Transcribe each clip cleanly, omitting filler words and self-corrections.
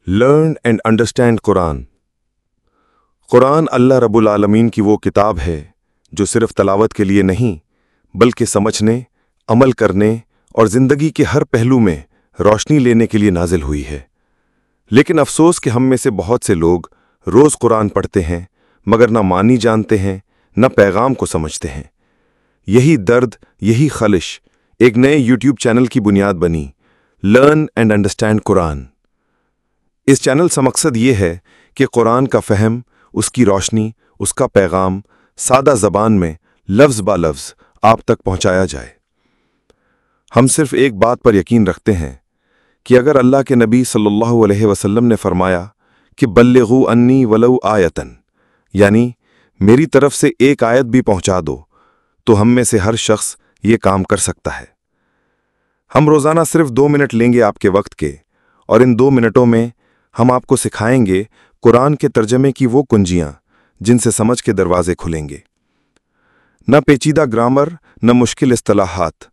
Learn and understand قرآن۔ قرآن اللہ رب العالمین کی وہ کتاب ہے جو صرف تلاوت کے لیے نہیں بلکہ سمجھنے، عمل کرنے اور زندگی کے ہر پہلو میں روشنی لینے کے لیے نازل ہوئی ہے۔ لیکن افسوس کہ ہم میں سے بہت سے لوگ روز قرآن پڑھتے ہیں مگر نہ معنی جانتے ہیں نہ پیغام کو سمجھتے ہیں۔ یہی درد، یہی خلش ایک نئے یوٹیوب چینل کی بنیاد بنی، لرن اینڈ انڈرسٹینڈ قرآن۔ اس چینل سے مقصد یہ ہے کہ قرآن کا فہم، اس کی روشنی، اس کا پیغام سادہ زبان میں لفظ با لفظ آپ تک پہنچایا جائے۔ ہم صرف ایک بات پر یقین رکھتے ہیں کہ اگر اللہ کے نبی صلی اللہ علیہ وسلم نے فرمایا کہ بلغوا انی ولو آیتن، یعنی میری طرف سے ایک آیت بھی پہنچا دو، تو ہم میں سے ہر شخص یہ کام کر سکتا ہے۔ ہم روزانہ صرف 2 منٹ لیں گے آپ کے وقت کے، اور ان 2 منٹوں میں ہم آپ کو سکھائیں گے قرآن کے ترجمے کی وہ کنجیاں جن سے سمجھ کے دروازے کھلیں گے۔ نہ پیچیدہ گرامر، نہ مشکل اصطلاحات،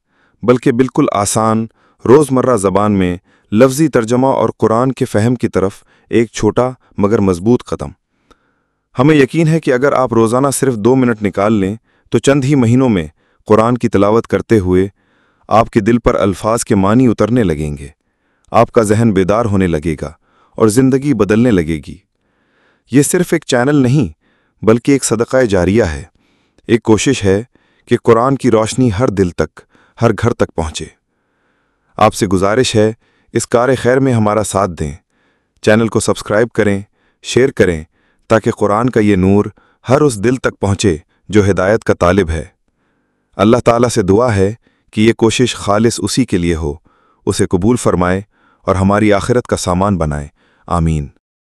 بلکہ بالکل آسان روزمرہ زبان میں لفظی ترجمہ اور قرآن کے فہم کی طرف ایک چھوٹا مگر مضبوط قدم۔ ہمیں یقین ہے کہ اگر آپ روزانہ صرف 2 منٹ نکال لیں تو چند ہی مہینوں میں قرآن کی تلاوت کرتے ہوئے آپ کے دل پر الفاظ کے معنی اترنے لگیں گے، آپ کا ذہن بیدار ہونے لگے گا اور زندگی بدلنے لگے گی۔ یہ صرف ایک چینل نہیں بلکہ ایک صدقہ جاریہ ہے، ایک کوشش ہے کہ قرآن کی روشنی ہر دل تک، ہر گھر تک پہنچے۔ آپ سے گزارش ہے اس کار خیر میں ہمارا ساتھ دیں، چینل کو سبسکرائب کریں، شیئر کریں تاکہ قرآن کا یہ نور ہر اس دل تک پہنچے جو ہدایت کا طالب ہے۔ اللہ تعالیٰ سے دعا ہے کہ یہ کوشش خالص اسی کے لیے ہو، اسے قبول فرمائے اور ہماری آخرت کا سامان بنائے۔ آمین۔